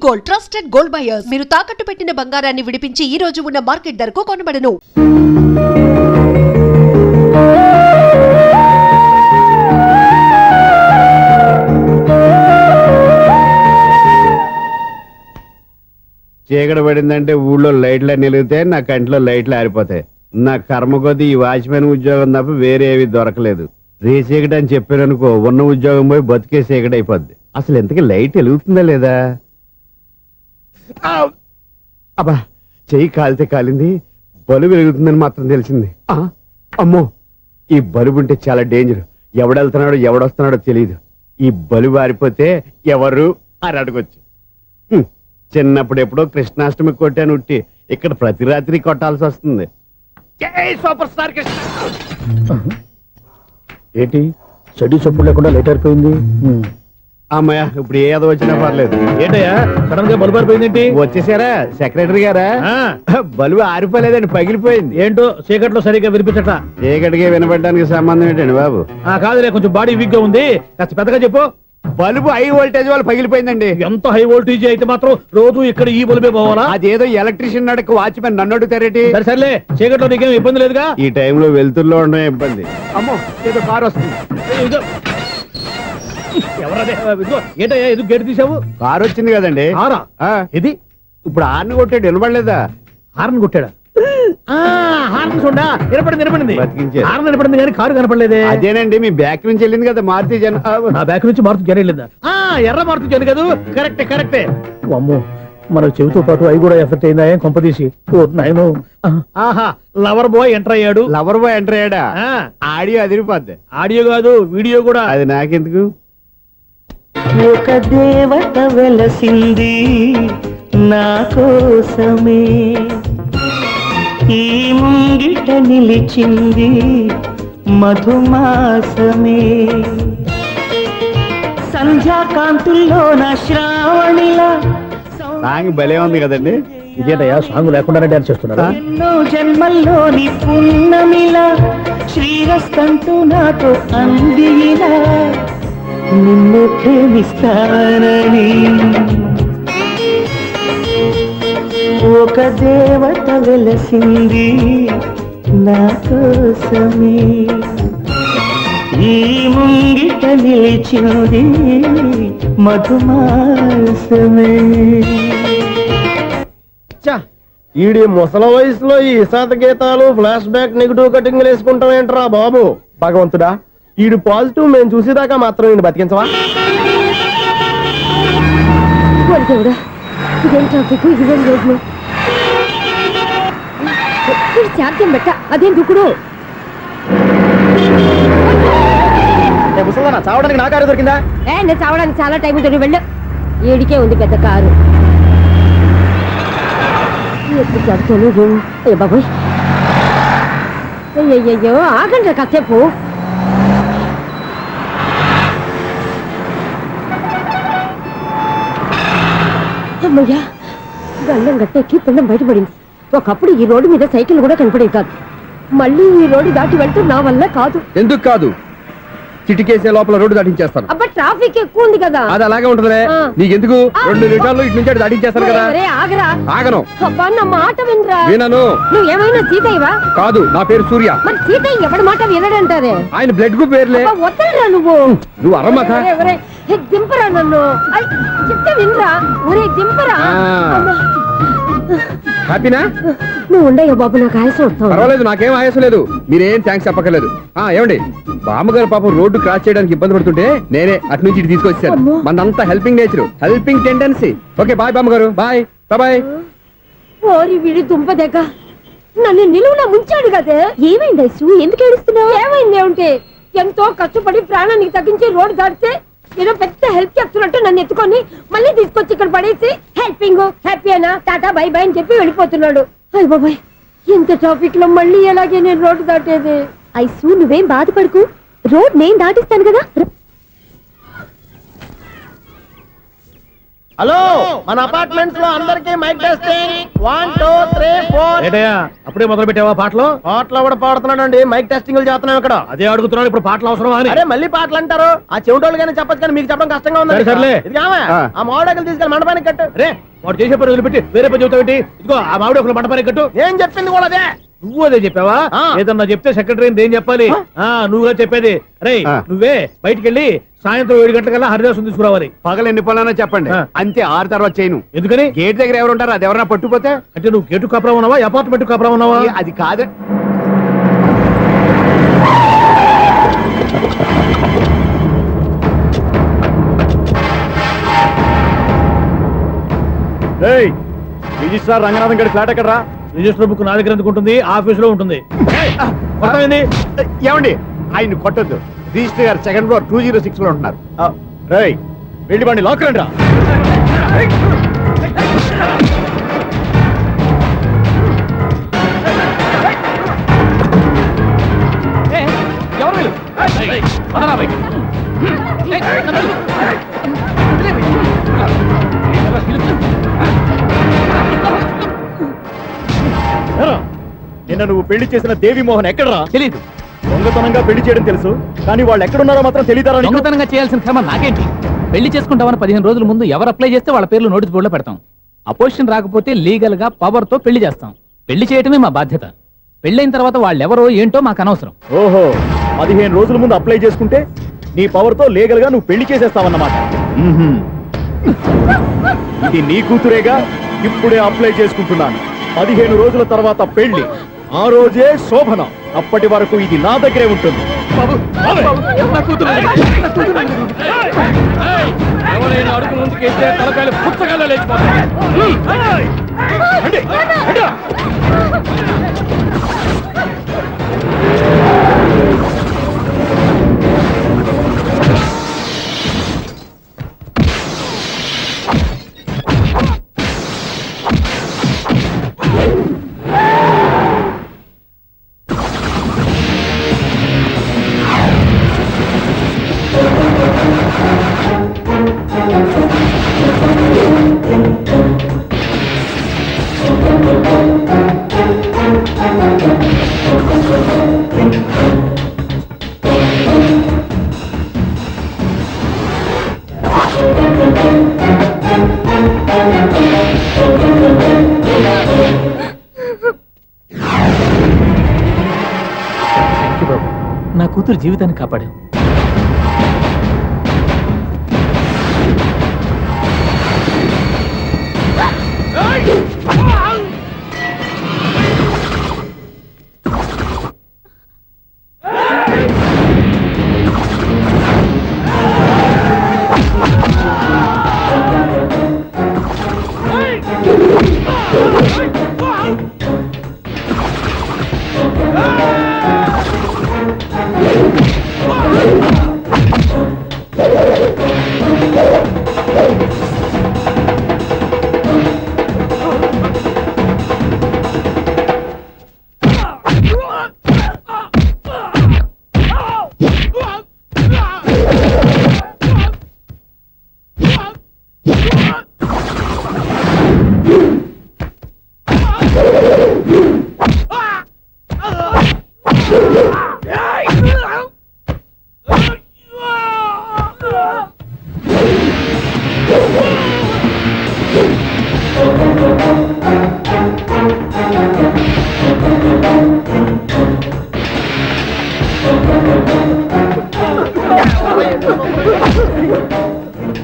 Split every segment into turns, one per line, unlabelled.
Gold, trusted gold buyers. మీరు తాకట్టు పెట్టిన బంగారాన్ని విడిపించి ఈ రోజు ఉన్న మార్కెట్ ధరకు కొనబడను.
చీకటి పడిందంటే ఊళ్ళో లైట్లు నిలిగితే నా కంటిలో లైట్లు ఆరిపోతాయి. నా కర్మ కొద్దీ ఈ వాచ్మెన్ ఉద్యోగం తప్ప వేరే ఏవి దొరకలేదు. రేచీకటి అని చెప్పారనుకో, ఉన్న ఉద్యోగం పోయి బతికే చీకటి అయిపోద్ది. అసలు ఎంతకీ లైట్ వెలుగుతుందా లేదా? అబ్బా, చెయ్యి కాలితే కాలింది, బలుబు వెలుగుతుందని మాత్రం తెలిసింది. అమ్మో, ఈ బలుబు ఉంటే చాలా డేంజర్. ఎవడెళ్తున్నాడో ఎవడొస్తున్నాడో తెలియదు. ఈ బలుబు ఆరిపోతే ఎవరు అని అడగొచ్చు. చిన్నప్పుడు ఎప్పుడో కృష్ణాష్టమి కొట్టాను ఉట్టి, ఇక్కడ ప్రతి రాత్రి కొట్టాల్సి వస్తుంది. Super star Krishna.
ఏంటి చెడ్డి చప్పుడు లేకుండా లేట్ అయిపోయింది?
అమ్మయ్య, ఇప్పుడు ఏదో వచ్చినా పర్లేదు.
ఏంటయ్యా సడన్ గా బల్బు ఆరిపోయింది?
వచ్చేసారా సెక్రటరీ గారా? బల్బు ఆరిపోలేదండి, పగిలిపోయింది.
ఏంటో చీకట్లో సరిగ్గా వినిపించట.
చీకటికి వినపడడానికి సంబంధం ఏంటండి బాబు?
కాదులే, కొంచెం బాడీ వీక్ గా ఉంది, కాస్త పెద్దగా చెప్పు.
బల్బు హై వోల్టేజ్ వాళ్ళు పగిలిపోయిందండి.
ఎంత హై వోల్టేజ్ అయితే మాత్రం రోజు ఇక్కడ ఈ బల్బే పోవాలా?
అదేదో ఎలక్ట్రీషియన్ నడక వాచ్మెన్ నన్ను అడుగుతారేటి?
సర్లే, చీకట్లో నీకేం ఇబ్బంది లేదుగా?
ఈ టైంలో వెళ్తుల్లో ఉండడం ఇబ్బంది. అమ్మో, ఏదో కారు వస్తుంది.
ఎవరదే? ఏంటయ్యా ఎందుకు గేటు తీసావు?
కారు వచ్చింది కదండి.
కారా? ఇది
ఇప్పుడు హార్న్ కొట్టాడు, వినపడలేదా?
హార్న్ కొట్టాడా? హార్న్ చూడా వినపడింది.
బతికించారు.
హార్న్ వినపడింది కానీ కారు కనపడలేదే.
అదేనండి, మీ బ్యాక్ నుంచి వెళ్ళింది కదా మారుతి జన.
నా బ్యాక్ నుంచి మారుతి జన వెళ్ళిందా? ఎర్ర మారుతి జన కదా? కరెక్టే. అమ్మో, మన చెవితో పాటు అవి కూడా ఎఫెక్ట్ అయిందా? ఏం కొంపదీసి నాయను. ఆహా, లవర్ బాయ్ ఎంటర్ అయ్యాడు.
లవర్ బాయ్ ఎంటర్ అయ్యాడా? ఆడియో అదిరిపోద్ది.
ఆడియో కాదు, వీడియో కూడా.
అది నాకెందుకు?
ఒక దేవత వెలసింది నా కోసమే, ఈ ముంగిట నిలిచింది మధుమాసమే, సంధ్యాకాంతుల్లో నా శ్రావణిలా.
సాంగ్ భలే ఉంది కదండి.
ఇదేంటయ్యా సాంగ్ లేకుండానే డాన్స్ చేస్తున్నారా?
ఎన్నో జన్మల్లోని పున్నమిలా శ్రీరస్తంటూ నాతో అందిలా, నిన్ను ప్రేమిస్తానని ఒక దేవత వెలసింది నా కోసమే, ఈ ముంగిట నిలిచింది మధుమాసమే.
ఈడి ముసల వయసులో ఈ ఇసాత గీతాలు, ఫ్లాష్ బ్యాక్, నెగిటివ్ కటింగ్ వేసుకుంటాం ఏంట్రా బాబు? భగవంతుడా, ఈడు పాజిటివ్ మేము చూసేదాకా మాత్రం ఈయన బతికించవా?
శాంతం పెట్ట అదేం దుకుడు.
ముసలనా చావడానికి నా కారు దొరికిందా?
నేను చావడానికి చాలా టైం ఉంటుంది, వెళ్ళు. ఏడికే ఉంది పెద్ద కారు. బాబోయ్, అయ్యయ్యో ఆగండి కాసేపు. అమ్మయ్యా, గల్లం గట్టెక్కి పిండం బయటపడింది. ఒకప్పుడు ఈ రోడ్డు మీద సైకిల్ కూడా కనపడేది కాదు. మళ్ళీ ఈ రోడ్డు దాటి వెళ్తూ నా వల్ల కాదు.
ఎందుకు కాదు? చిటికేసే లోపల రోడ్డు దాటించేస్తాను.
అబ్బా, ట్రాఫిక్ ఎక్కువ ఉంది కదా.
అది అలాగే ఉంటదిలే. నీకెందుకు? 2 నిమిషాల్లో ఇటు నుంచి దాటించేస్తాను కదా.
ఆగరా.
ఆగను.
అబ్బా, నా మాట వినరా.
వినను.
నువ్వు ఏమైనా సీతయ్యవా?
కాదు, నా పేరు సూర్య.
మరి సీతయ్య ఎవడి మాట వినడంటారే?
ఆయన బ్లడ్ గ్రూప్ పేర్లే.
వద్దరా నువ్వు
అరమ్మక.
దింపరా నన్ను. చెప్తే వినరా. ఊరే దింపరా.
హ్యాపీనా?
నువ్వు ఉండయ్యా బాబు, నాకు ఆయాసం వస్తావు.
పర్వాలేదు, నాకేం ఆయాసం లేదు. మీరేం థ్యాంక్స్ చెప్పక్కర్లేదు. ఏమండి, బామ్మగారు పాపం రోడ్డు క్రాస్ చేయడానికి ఇబ్బంది పడుతుంటే నేనే అటు నుంచి ఇటు తీసుకొచ్చాను. మనంతా helping nature, helping tendency. Okay, bye బామ్మగారు. Bye bye.
ఓరి వీడి దుంపదగ్గ, నన్ను నిలువున ముంచాడు కదే. ఏమైంది ఐసు? ఎందుకు ఏడుస్తున్నావు? ఏమైంది అంటే, ఎంతో కష్టపడి ప్రాణానికి తగ్గించి రోడ్డు దాటితే ఏదో పెద్ద హెల్ప్ చేస్తున్నట్టు నన్ను ఎత్తుకొని మళ్ళీ తీసుకొచ్చి ఇక్కడ పడేసి హెల్పింగ్ హ్యాపీ అయినా టాటా బై బై అని చెప్పి వెళ్ళిపోతున్నాడు. అయ్య బాబాయ్, ఎంత ట్రాఫిక్ లో మళ్ళీ ఎలాగే నేను రోడ్డు దాటేది? ఐసు, నువ్వేం బాధపడకు, రోడ్ నేను దాటిస్తాను కదా.
హలో, మన అపార్ట్మెంట్స్ లో అందరికి మైక్ టెస్టింగ్ 1 2 3 4.
ఏంటయ్యా అప్పుడే మొదలు పెట్టావా పాటలు?
పాటలు కూడా పాడుతున్నాడు, మైక్ టెస్టింగ్ చేస్తున్నాం ఇక్కడ.
అదే అడుగుతున్నాడు, ఇప్పుడు పాటలు అవసరమా అని.
అరే మళ్ళీ పాటలు అంటారు, ఆ చెవిటోళ్ళు కానీ చెప్పచ్చు, కానీ మీకు చెప్పడం కష్టంగా ఉంది.
సరే, సర్లే.
ఇది కావా? ఆ మామిడాకులు తీసుకెళ్ళి మండపానికి కట్టు.
రే వాడు చేసే పని వదిలిపెట్టి వేరే పని చెబుతావు ఏంటి? ఇదిగో ఆ మామిడి ఒకరు మంటపానికి కట్టు.
ఏం చెప్పింది కూడా అదే.
నువ్వు అదే చెప్పావా?
ఆ.
ఏదన్నా చెప్తే సెక్రటరీ ఏం చెప్పాలి? నువ్వుగా చెప్పేది. రే
ఆ.
నువ్వే బయటికి వెళ్ళి సాయంత్రం 7 గంటలకల్లా హరిదాసం తీసుకురావాలి.
పగలు ఎన్ని పనులన్నా చెప్పండి,
ఆ.
అంతే 6 తర్వాత చేయను.
ఎందుకని?
గేట్ దగ్గర ఎవరు ఉంటారు, అది ఎవరన్నా పట్టుపోతే
అంటే నువ్వు గేటు కాపురా ఉన్నావా, అపార్ట్మెంట్ కాపురా ఉన్నావా?
అది కాదు.
రిజిస్ట్రార్ రంగనాథన్ గారి ఫ్లాట్ ఎక్కడరా? రిజిస్టర్ బుక్ నా దగ్గర ఎందుకు ఉంటుంది? ఆఫీస్ లో ఉంటుంది. ఏయ్, కొట్టమేంది?
ఏమండి, ఆయన కొట్టద్దు. రిజిస్టర్ గారు 2nd ఫ్లోర్ 206 లో ఉంటున్నారు.
రేయ్ వెళ్ళి బండి లాక్కరండి రా. ఎవరు వీళ్ళు? ఏయ్, పదరా బయటికి. ఏయ్, నన్ను వదిలు. ఏరా, నిన్న నువ్వు పెళ్లి చేసిన దేవి మోహన్ ఎక్కడరా?
తెలీదు.
దొంగతనంగా పెళ్లి చేయడం తెలుసు, కానీ వాళ్ళు ఎక్కడున్నారో మాత్రం తెలియదారా?
దొంగతనంగా చేయాల్సిన క్రమం నాకేంటి? పెళ్లి చేసుకుంటామని 15 రోజుల ముందు ఎవరు అప్లై చేస్తే వాళ్ళ పేర్లు నోటీస్ బోర్డులో పెడతాం. అపోజిషన్ రాకపోతే లీగల్ గా పవర్ తో పెళ్లి చేస్తాం. పెళ్లి చేయటమే మా బాధ్యత. పెళ్ళైన తర్వాత వాళ్ళెవరో ఏంటో మాకు అనవసరం.
ఓహో, 15 రోజుల ముందు అప్లై చేసుకుంటే నీ పవర్ తో లీగల్ గా నువ్వు పెళ్లి చేసేస్తావన్నమాట. ఇది నీ కూతురేగా, ఇప్పుడే అప్లై చేసుకుంటున్నాను. 15 రోజుల తర్వాత పెళ్లి, ఆ రోజే శోభన. అప్పటి వరకు ఇది నా దగ్గరే ఉంటుంది. ఎవరైనా అడుగు ముందుకేస్తే తలకాయలు పుచ్చకాయలు లేచిపోతాయి.
నా కూతురు జీవితాన్ని కాపాడావు.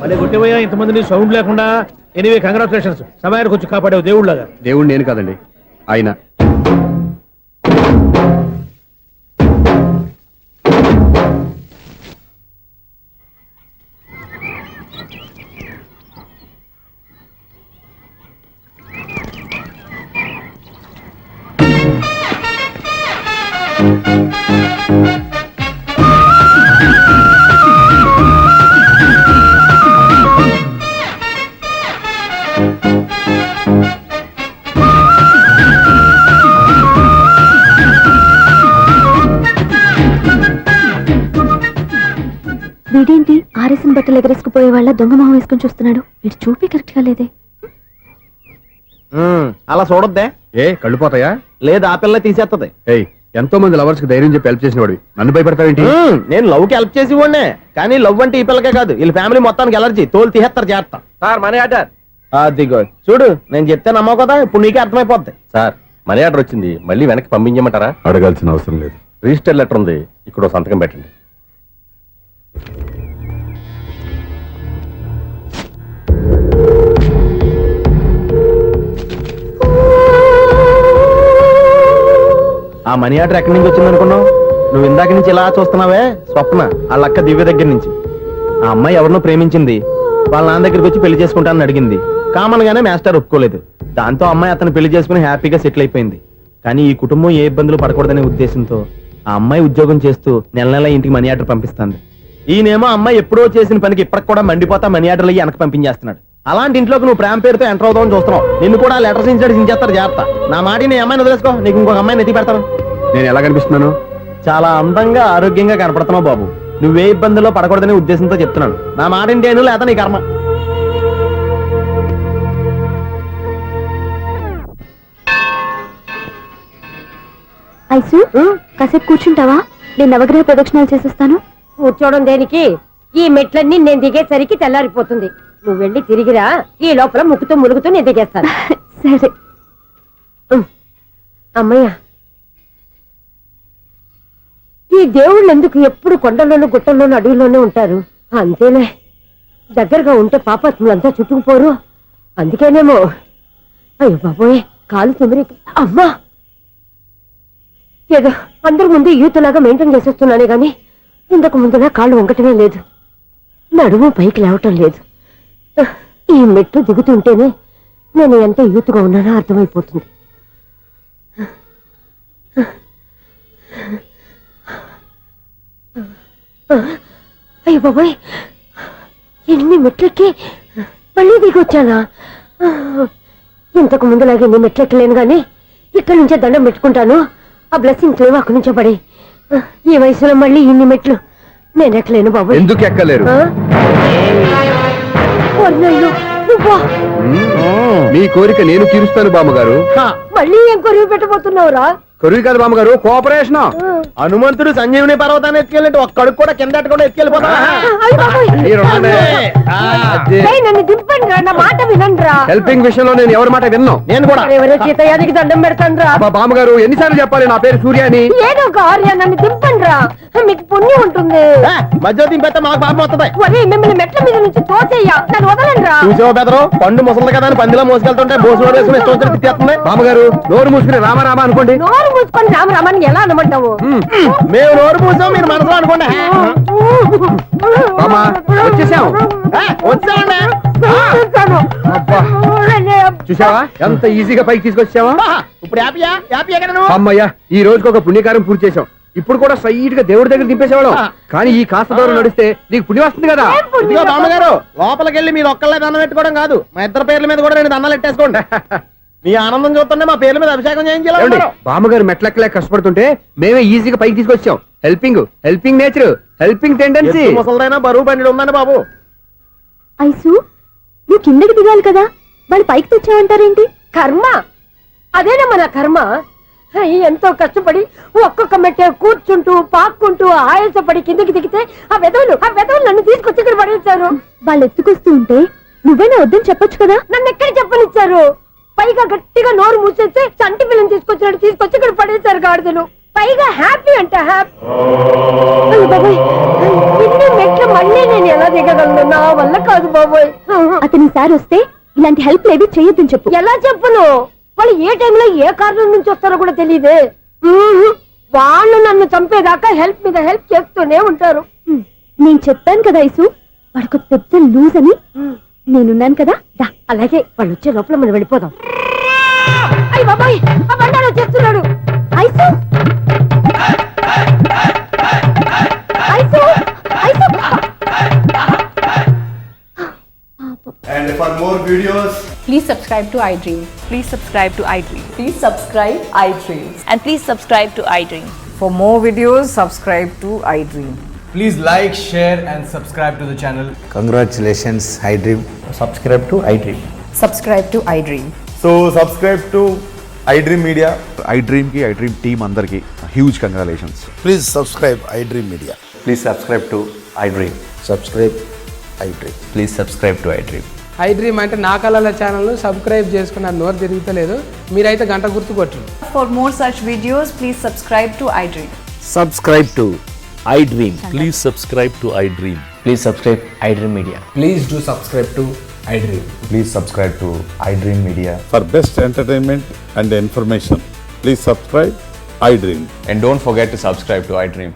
మళ్ళీ కొట్టేవయ్యా ఇంతమందిని సౌండ్ లేకుండా. ఎనీవే కంగ్రాచులేషన్స్, సమయానికి వచ్చి కాపాడావు దేవుళ్ళగా.
దేవుడు నేను కాదండి, ఆయన.
వీడేంటి ఆర్ఎస్ని
తాగుబోతులు ఎగరేసుకుపోయే వాళ్ళ దొంగ మొహం వేసుకొని చూస్తున్నాడు. వీడు చూపి కరెక్ట్ గా లేదే.
అలా చూడొద్దే.
ఏ కళ్ళు పోతాయా?
లేదు, ఆ పిల్ల తీసేస్తది.
ఏయ్, ఎంతో మంది లవర్స్ కి ధైర్యం చెప్పి హెల్ప్ చేసిన వాడివి నన్ను భయపడతావేంటి?
నేను లవ్ కి హెల్ప్ చేసి ఇవ్వండి, కానీ లవ్ అంటే ఈ పిల్లకే కాదు, వీళ్ళ ఫ్యామిలీ మొత్తానికి ఎలర్జీ. తోలు తీసేస్తారు చేస్తా. Sir money order. అదిగో చూడు, నేను చెప్తే నమ్మవు కదా, ఇప్పుడు నీకే అర్థమైపోద్ది.
సార్ మనీ ఆర్డర్ వచ్చింది, మళ్ళీ వెనక్కి పంపించమంటారా?
అడగాల్సిన అవసరం లేదు.
రిజిస్టర్ లెటర్ ఉంది, ఇక్కడ సంతకం పెట్టండి.
ఆ మనీ ఆర్డర్ ఎక్కడి నుంచి వచ్చింది అనుకున్నావు? నువ్వు ఇందాక నుంచి ఇలా చూస్తున్నావే, స్వప్న వాళ్ళ అక్క దివ్య దగ్గర నుంచి. ఆ అమ్మాయి ఎవరినో ప్రేమించింది, వాళ్ళ నాన్న దగ్గరికి వచ్చి పెళ్లి చేసుకుంటానని అడిగింది. కామన్ గానే మాస్టర్ ఒప్పుకోలేదు. దాంతో అమ్మాయి అతను పెళ్లి చేసుకుని హ్యాపీగా సెటిల్ అయిపోయింది. కానీ ఈ కుటుంబం ఏ ఇబ్బందులు పడకూడదనే ఉద్దేశంతో ఆ అమ్మాయి ఉద్యోగం చేస్తూ నెల నెల ఇంటికి మనీ ఆర్డర్ పంపిస్తుంది. ఈయనేమో అమ్మాయి ఎప్పుడో చేసిన పనికి ఇప్పటికి కూడా మండిపోతా మనీ ఆర్డర్లు అయ్యి వెనక పంపించేస్తున్నాడు. అలాంటి ఇంట్లోకి నువ్వు ప్రేమ పేరుతో ఎంటర్ అవుతావని చూస్తున్నావు. నిన్ను కూడా లెటర్స్ ఇన్సైడ్ సించేస్తారు. జాగ్రత్త. నా మాట నీ అమ్మాయిని వదిలేసుకో, నీకు ఇంకొక అమ్మాయిని ఎత్తి పెడతాను.
నేను ఎలా కనిపిస్తున్నాను?
చాలా అందంగా ఆరోగ్యంగా కనపడుతున్నావు బాబు. నువ్వే ఇబ్బందుల్లో పడకూడదనే ఉద్దేశంతో చెప్తున్నాను. నా మాట ఇంటేను, లేదా నీ కర్మ.
ఐసు, కాసేపు కూర్చుంటావా? నేను నవగ్రహ ప్రదక్షిణాలు చేసేస్తాను.
కూర్చోవడం దేనికి? ఈ మెట్లన్నీ నేను దిగేసరికి తెల్లారిపోతుంది. నువ్వు వెళ్ళి తిరిగిరా, ఈ లోపల ముక్కుతూ ములుగుతూ నేను దిగేస్తాను.
సరే.
అమ్మయ్య, ఈ దేవుళ్ళు ఎందుకు ఎప్పుడు కొండల్లోనూ గుట్టల్లోనూ అడవిలోనూ ఉంటారు? అంతేలే, దగ్గరగా ఉంటే పాపాత్ములంతా చుట్టుకుపోరు. అందుకేనేమో. అయ్యో బాబోయ్, కాలు తిమిరి. అమ్మా, ఏదో అందరి ముందు యూత్లాగా మెయింటైన్ చేసేస్తున్నానే గాని ఇంతకు ముందులా కాళ్ళు వంకటమే లేదు, నడుము పైకి లేవటం లేదు. ఈ మెట్లు దిగుతుంటేనే నేను ఎంత యూత్గా ఉన్నానో అర్థమైపోతుంది. అయ్య బాబాయ్, ఎన్ని మెట్లెక్కి మళ్ళీ దిగొచ్చానా? ఇంతకు ముందులాగే ఎన్ని మెట్లెక్కలేను గాని ఇక్కడి నుంచే దండం పెట్టుకుంటాను. ఆ బ్లెస్సింగ్స్ లేవు అక్కడి నుంచో పడి. ఈ వయసులో మళ్ళీ ఇన్ని మెట్లు నేను ఎక్కలేను బాబు.
ఎందుకు ఎక్కలేరు? మీ కోరిక నేను తీరుస్తాను బామ్మగారు.
మళ్ళీ ఏం కొరివి పెట్టబోతున్నావురా?
కొరివి కాదు బామ్మగారు, కోఆపరేషన్.
హనుమంతుడు సంజీవుని పర్వతాన్ని ఎత్తుకెళ్ళినట్టు ఒక్కడికి కూడా కింద కూడా ఎత్తుకెళ్ళిపోతా.
నన్ను దింపండి రా, నా మాట వినండిరా.
హెల్పింగ్ విషయంలో నేను ఎవరి మాట విన్నాను.
నేను కూడా
ఎవరో సీతయ్యానికి దండం పెడతాను రా.
బామ్మగారు ఎన్నిసార్లు చెప్పాలి నా పేరు సూర్యాని?
ఏదో ఒక ఆర్య, నన్ను దింపండి రా, మీకు పుణ్యం ఉంటుంది.
మధ్య దింపేస్తే మాకు పాపం వస్తుంది.
మిమ్మల్ని మెట్ల మీద నుంచి తోసేయ్యా, నన్ను వదలండి రా.
చూసావో బెదరు, పండు ముసలి కదా అని పందిలో మోసుకెళ్తుంటే బోసు వేసుకుని ఇష్టం తిట్టేస్తుంది.
బామ్మగారు నోరు మూసుకుని రామారామ అనుకోండి.
నోరు మూసుకొని రామరామని ఎలా అనమంటావు?
మేము నోరు మూసాం, మీరు మనసులో అనుకోండి.
వచ్చేసాం.
వచ్చామండి.
చూసావా ఎంత ఈజీగా పైకి తీసుకొచ్చావా?
ఇప్పుడు హ్యాపీయా? హ్యాపీ ఎక్కడ నువ్వు?
అమ్మయ్యా, ఈ రోజుకి ఒక పుణ్యకారం పూర్తి చేసాం. ఇప్పుడు కూడా స్ట్రైట్ గా దేవుడి దగ్గర దింపేసేవాళ్ళం. కానీ ఈ కాస్త దూరం నడిస్తే నీకు పుణ్యం వస్తుంది కదా.
ఇదిగో బామ్మగారు, లోపలికి వెళ్ళి మీరు ఒక్కళ్ళే దండం పెట్టుకోవడం కాదు, మా ఇద్దరు పేర్ల మీద కూడా 2 దండాలు ఎట్టేసుకోండి. మీ ఆనందం చూస్తుంటే మా పేర్ల మీద అభిషేకం చేయించాలి.
బామ్మగారు మెట్లెక్కలే కష్టపడుతుంటే మేమే ఈజీగా పైకి తీసుకొచ్చాం. Helping nature, helping tendency.
ముసలైనా బరువు బండి ఉందండి బాబు.
ఐసు, నువ్వు కిందకి దిగాలి కదా, వాళ్ళు పైకి తెచ్చావంటారేంటి?
కర్మ, అదేనా మన కర్మ. ఎంతో కష్టపడి ఒక్కొక్క మెట్టే కూర్చుంటూ పాక్కుంటూ ఆయాసపడి కిందకి దిగితే ఆ వెధవులు నన్ను తీసుకొచ్చి ఇక్కడ పడేశారు.
వాళ్ళు ఎత్తుకొస్తూ ఉంటే నువ్వేనా వద్దని చెప్పొచ్చు కదా.
నన్ను ఎక్కడ చెప్పనిచ్చారు? పైగా గట్టిగా నోరు మూసేస్తే చంటి పిల్లని తీసుకొచ్చినట్టు తీసుకొచ్చి ఇక్కడ పడేశారు గాడిదలు. పైగా హ్యాపీ అంటే హ్యాపీ. బాబోయ్, ఇన్ని మెట్లు మళ్ళీ నేను ఎలా దిగగలను? నా వల్ల కాదు బాబోయ్.
అతని సారి వస్తే ఇలాంటి హెల్ప్ లేవి చేయొద్దని చెప్పు.
ఎలా చెప్పును? వాళ్ళు ఏ టైంలో ఏ కారణం నుంచి వస్తారో కూడా తెలియదే. వాళ్ళు నన్ను చంపేదాకా హెల్ప్ మీద హెల్ప్ చేస్తూనే ఉంటారు.
నేను చెప్పాను కదా ఐసు, వాడికి పెద్ద లూజ్ అని. నేనున్నాను కదా.
అలాగే, వాళ్ళు వచ్చే లోపల మనం వెళ్ళిపోదాం. అయ్య బాబాయ్, ఆ బండారు వచ్చేస్తున్నాడు.
Ice, ice, ice.
And for more videos,
please subscribe to iDream.
Please subscribe to iDream.
Please subscribe iDream.
And please subscribe to iDream.
For more videos, subscribe to iDream.
Please like, share and subscribe to the channel.
Congratulations, iDream.
Subscribe to iDream.
Subscribe to iDream.
So subscribe to iDream Media.
iDream కి iDream team అందరికి huge congratulations.
Please subscribe iDream Media.
Please subscribe to iDream.
Subscribe iDream.
Please subscribe to iDream.
iDream అంటే నా కళల channel subscribe చేసుకున్న నోరు తిరుగుతలేదు. మీరైతే గంట గుర్తు కొట్టండి.
For more such videos, please subscribe to iDream.
Subscribe to iDream.
Please subscribe to iDream.
Please subscribe iDream media.
Please do subscribe to iDream.
Please subscribe to iDream media.
For best entertainment and information please subscribe iDream.
And don't forget to subscribe to iDream.